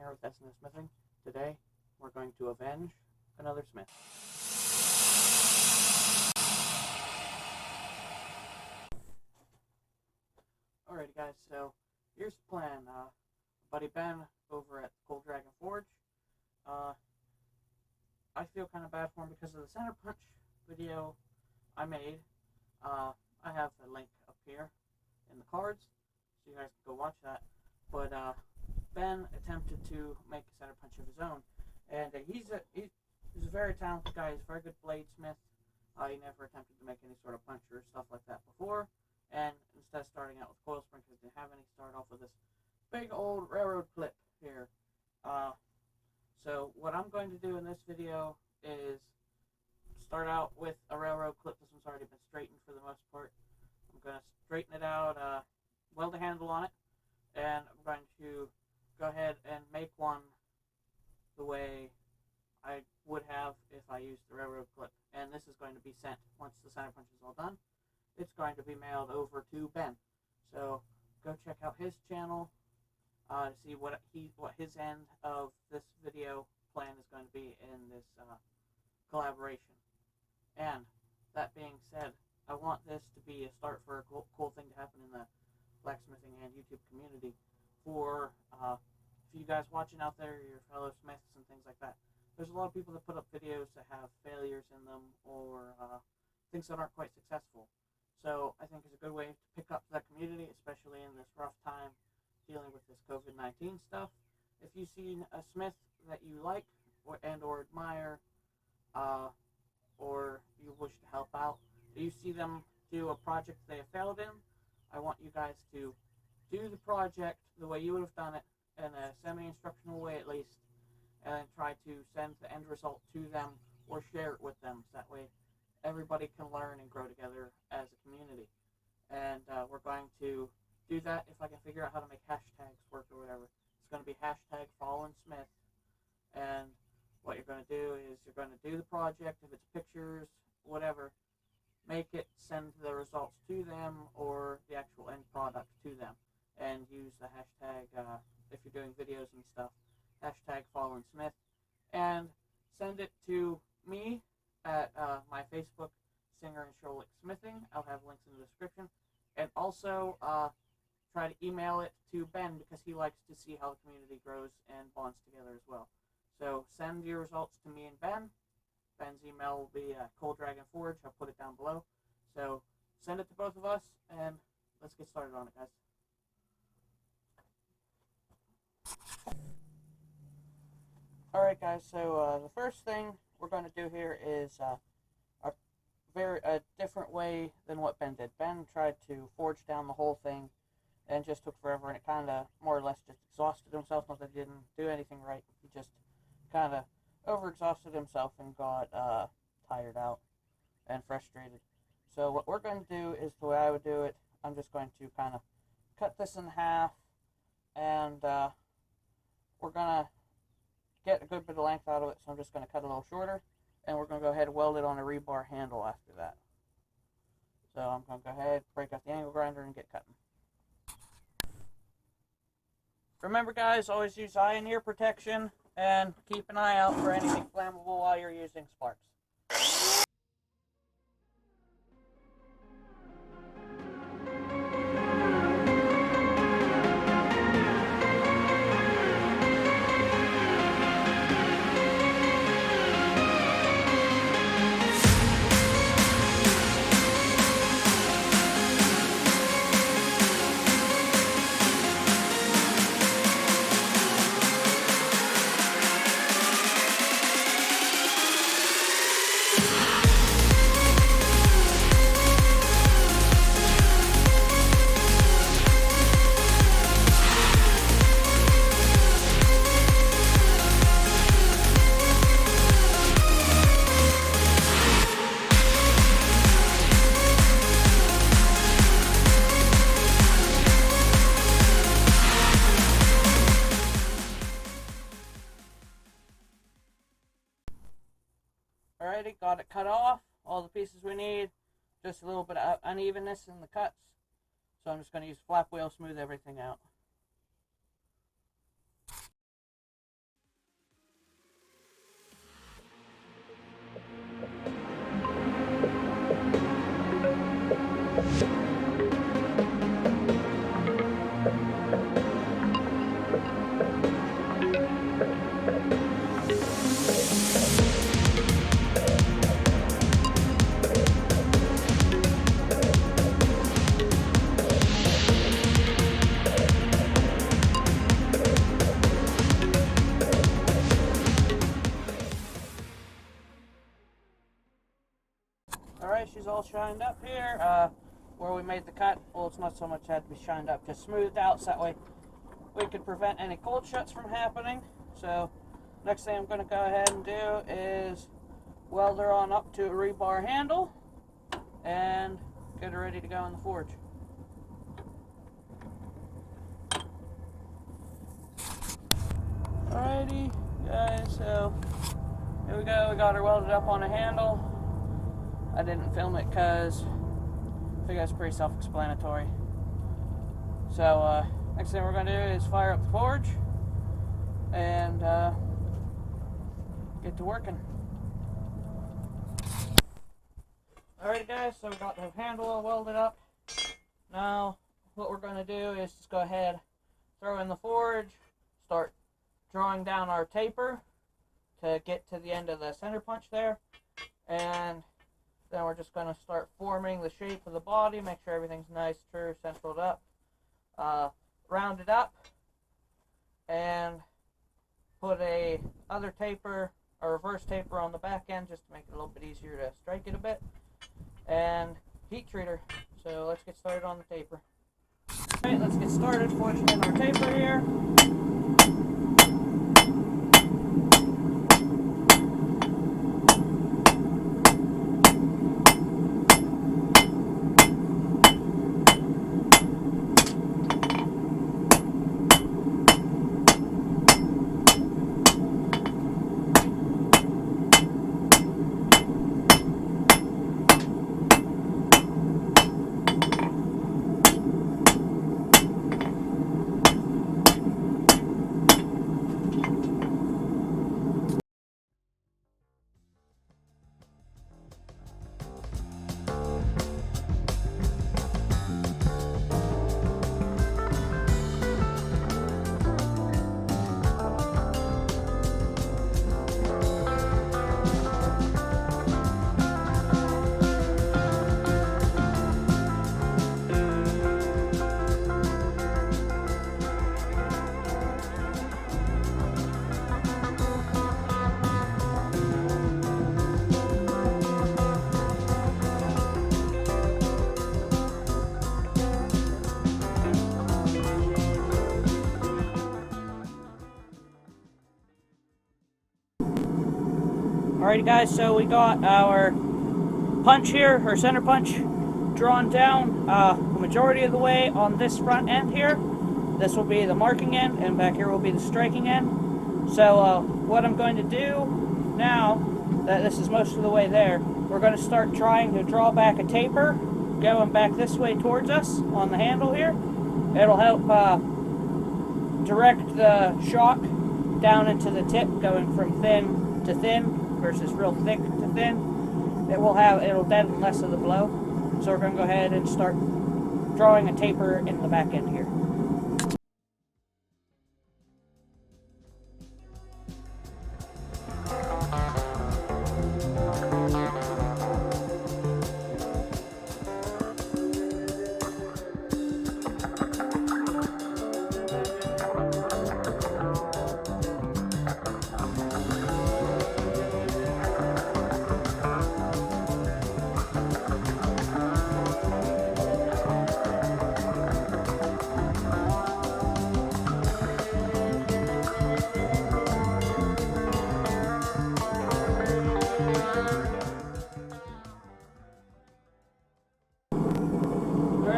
here with SNS Smithing. Today, we're going to avenge another Smith. Alrighty guys, so here's the plan. Buddy Ben over at Cold Dragon Forge. I feel kind of bad for him because of the center punch video I made. I have a link up here in the cards, so you guys can go watch that. But Ben attempted to make a center punch of his own, and he's a very talented guy. He's a very good bladesmith. He never attempted to make any sort of punch or stuff like that before, and instead of starting out with coil spring because he didn't have any, started off with this big old railroad clip here. So what I'm going to do in this video is start out with a railroad clip. This one's already been straightened for the most part. I'm going to straighten it out, weld a handle on it, and I'm going to go ahead and make one the way I would have if I used the railroad clip. And this is going to be sent once the center punch is all done. It's going to be mailed over to Ben. So go check out his channel to see what his end of this video plan is going to be in this collaboration. And that being said, I want this to be a start for a cool thing to happen in the blacksmithing and YouTube community for you guys watching out there, your fellow smiths and things like that. There's a lot of people that put up videos that have failures in them or things that aren't quite successful. So I think it's a good way to pick up that community, especially in this rough time dealing with this COVID-19 stuff. If you've seen a smith that you like or admire, or you wish to help out, you see them do a project they have failed in, I want you guys to do the project the way you would have done it, in a semi-instructional way at least, and then try to send the end result to them or share it with them, so that way everybody can learn and grow together as a community. And we're going to do that if I can figure out how to make hashtags work or whatever. It's going to be hashtag Fallen Smith, and what you're going to do is you're going to do the project, if it's pictures, whatever, make it, send the results to them or the actual end product to them, and use the hashtag, if you're doing videos and stuff, hashtag Fallen Smith, and send it to me at my Facebook, Singer and Sherlick Smithing. I'll have links in the description, and also try to email it to Ben because he likes to see how the community grows and bonds together as well. So send your results to me and Ben. Ben's email will be Cold Dragon Forge. I'll put it down below. So send it to both of us, and let's get started on it, guys. Alright guys, so the first thing we're going to do here is a different way than what Ben did. Ben tried to forge down the whole thing and just took forever, and it kind of more or less just exhausted himself. Not that he didn't do anything right, he just kind of overexhausted himself and got tired out and frustrated. So what we're going to do is the way I would do it. I'm just going to kind of cut this in half, and we're going to get a good bit of length out of it, so I'm just going to cut a little shorter, and we're going to go ahead and weld it on a rebar handle after that. So I'm going to go ahead, break out the angle grinder, and get cutting. Remember guys, always use eye and ear protection, and keep an eye out for anything flammable while you're using sparks. Alrighty, got it cut off, all the pieces we need, just a little bit of unevenness in the cuts, so I'm just going to use flap wheel, smooth everything out. Alright, she's all shined up here. Where we made the cut, well, it's not so much had to be shined up, just smoothed out so that way we could prevent any cold shuts from happening. So next thing I'm going to go ahead and do is weld her on up to a rebar handle and get her ready to go in the forge. Alrighty guys, so here we go. We got her welded up on a handle. I didn't film it because I think that's pretty self-explanatory. So next thing we're going to do is fire up the forge and get to working. Alright guys, so we got the handle all welded up. Now what we're going to do is just go ahead, throw in the forge, start drawing down our taper to get to the end of the center punch there, and then we're just going to start forming the shape of the body, make sure everything's nice, true, centered up, round it up, and put a other taper, a reverse taper on the back end just to make it a little bit easier to strike it a bit, and heat treat her. So let's get started on the taper. Alright, let's get started forging in our taper here. Alrighty guys, so we got our punch here, our center punch, drawn down the majority of the way on this front end here. This will be the marking end, and back here will be the striking end. So what I'm going to do now that this is most of the way there, we're going to start trying to draw back a taper going back this way towards us on the handle here. It'll help direct the shock down into the tip, going from thin to thin versus real thick to thin. It'll deaden less of the blow. So we're going to go ahead and start drawing a taper in the back end here.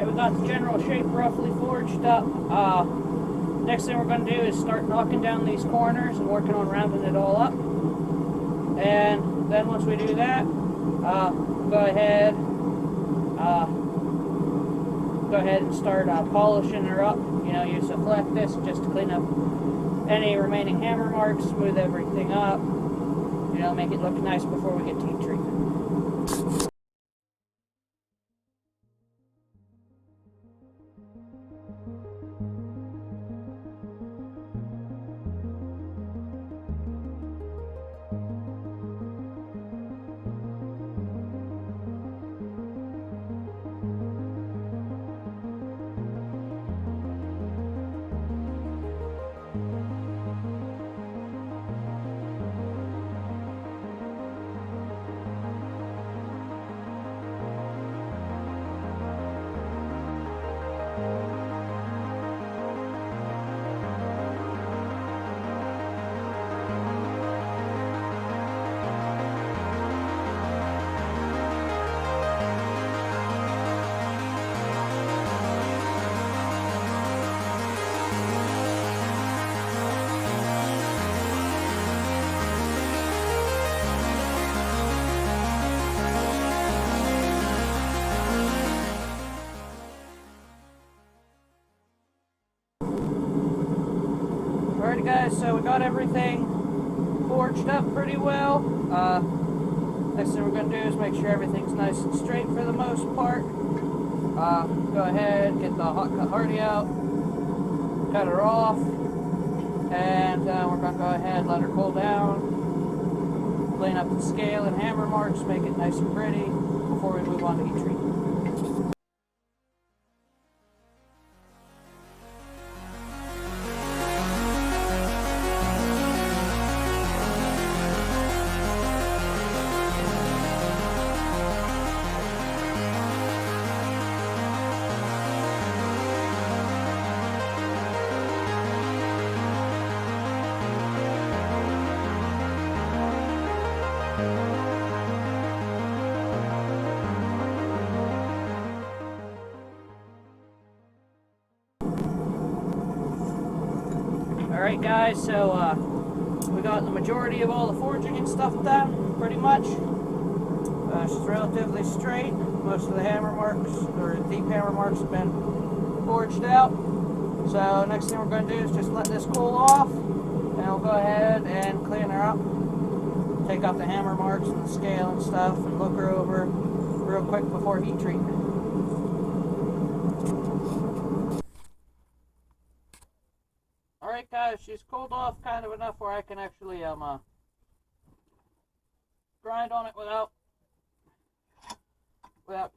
We got the general shape roughly forged up. Next thing we're going to do is start knocking down these corners and working on rounding it all up. And then once we do that, go ahead and start polishing her up. You know, use a flat disc just to clean up any remaining hammer marks, smooth everything up. You know, make it look nice before we get to heat treatment. Alrighty guys, so we got everything forged up pretty well. Next thing we're going to do is make sure everything's nice and straight for the most part. Go ahead, get the hot cut hardy out, cut her off, and we're going to go ahead, let her cool down, clean up the scale and hammer marks, make it nice and pretty before we move on to heat treat. Alright guys, so we got the majority of all the forging and stuff done, pretty much. She's relatively straight. Most of the hammer marks, or deep hammer marks, have been forged out. So next thing we're going to do is just let this cool off, and we'll go ahead and clean her up. Take off the hammer marks and the scale and stuff, and look her over real quick before heat treatment. Alright guys, she's cooled off kind of enough where I can actually grind on it without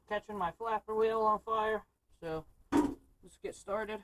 catching my flapper wheel on fire. So let's get started.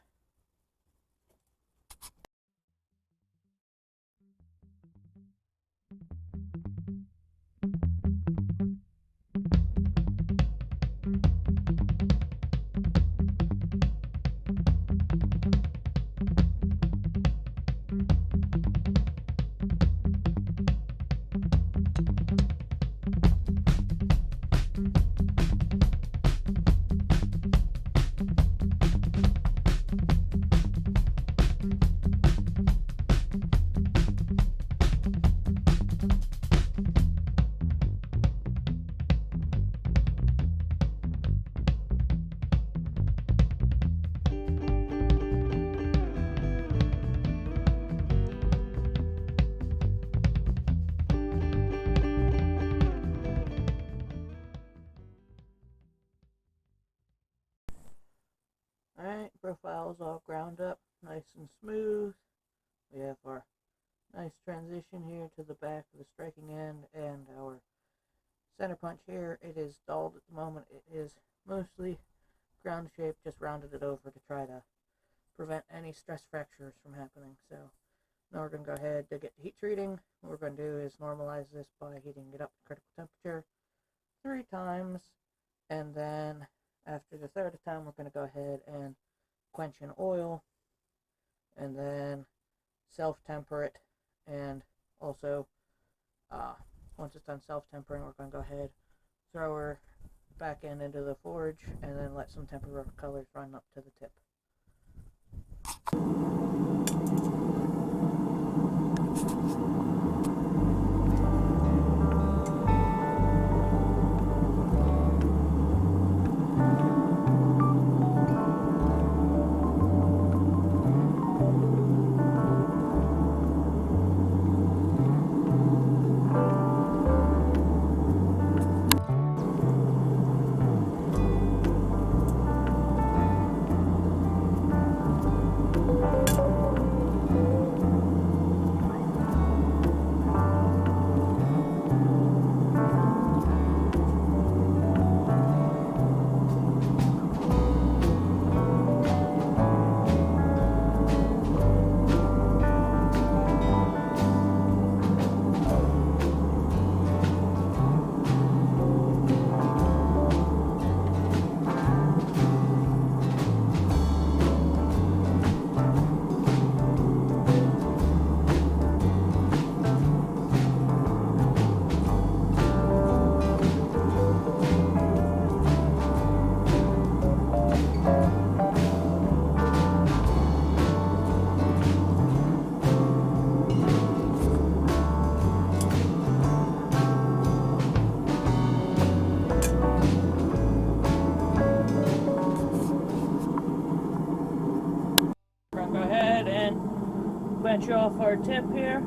Alright, profile's all ground up, nice and smooth. We have our nice transition here to the back of the striking end, and our center punch here. It is dulled at the moment. It is mostly ground shape, just rounded it over to try to prevent any stress fractures from happening. So now we're going to go ahead to get to heat treating. What we're going to do is normalize this by heating it up to critical temperature 3 times, and then after the 3rd time we're going to go ahead and quench in oil, and then self-temper it. And also once it's done self-tempering, we're going to go ahead, throw her back into the forge, and then let some temporary colors run up to the tip. Workbench off our tip here.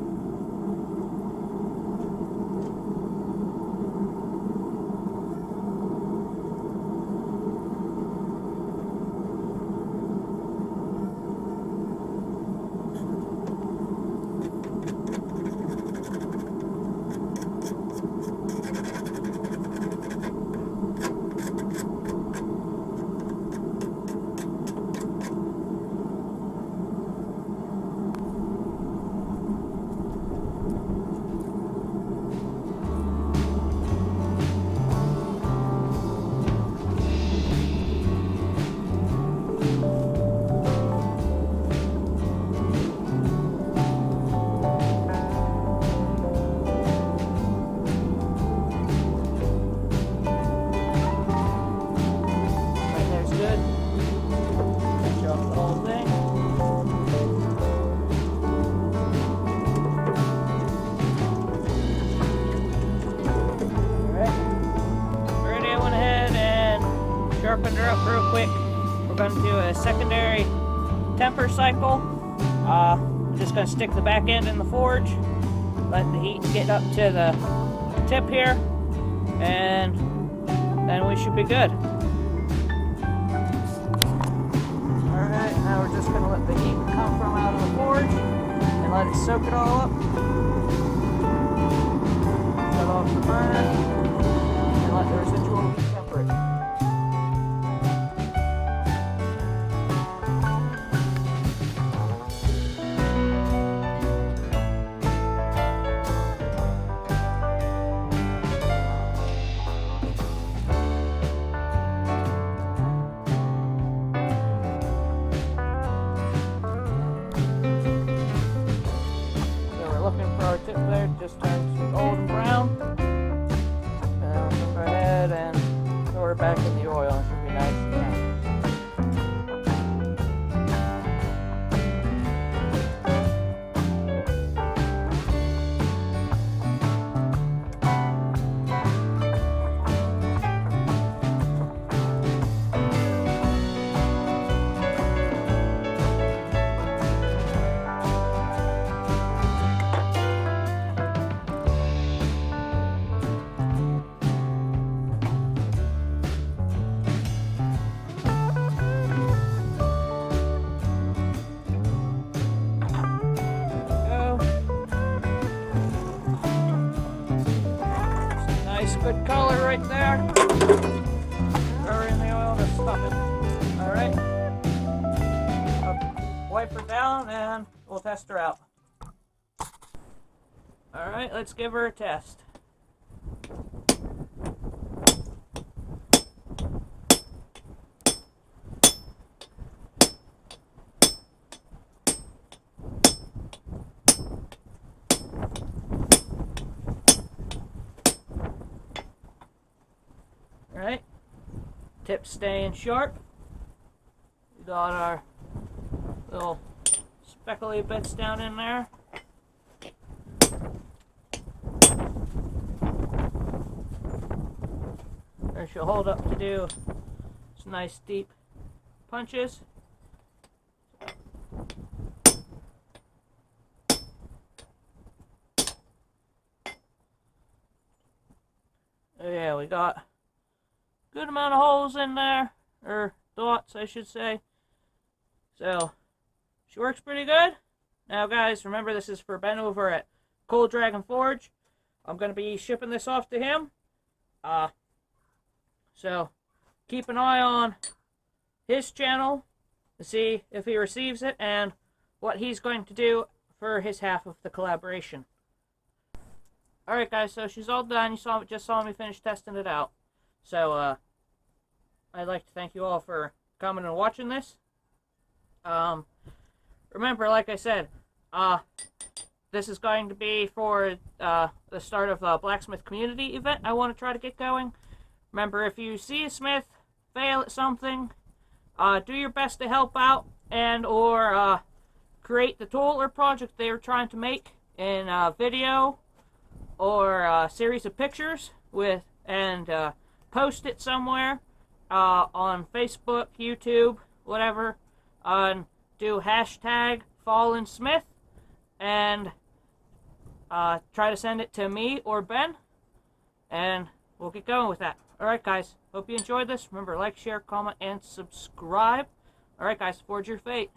Sharpened her up real quick. We're going to do a secondary temper cycle. I'm just going to stick the back end in the forge, let the heat get up to the tip here, and then we should be good. Alright, now we're just going to let the heat come from out of the forge and let it soak it all up. Shut off the burner and let the residual heat temper it. Tip there just turns golden brown, and then we'll go ahead and throw her back in the oil. It should be nice and brown. Good color right there. Throw her in the oil to stop it. Alright. Wipe her down and we'll test her out. Alright, let's give her a test. Alright, tip staying sharp. We got our little speckly bits down in there. And she'll hold up to do some nice deep punches. Yeah, we got good amount of holes in there, or dots I should say. So she works pretty good. Now guys, remember this is for Ben over at Cold Dragon Forge. I'm going to be shipping this off to him. So keep an eye on his channel to see if he receives it and what he's going to do for his half of the collaboration. Alright guys, so she's all done. You just saw me finish testing it out. So I'd like to thank you all for coming and watching this. Remember, like I said, this is going to be for the start of a blacksmith community event I want to try to get going. Remember, if you see a smith fail at something, do your best to help out and or create the tool or project they are trying to make in a video or a series of pictures with and post it somewhere. On Facebook, YouTube, whatever, do hashtag Fallen Smith, and try to send it to me or Ben, and we'll get going with that. Alright guys, hope you enjoyed this. Remember, like, share, comment, and subscribe. Alright guys, forge your fate.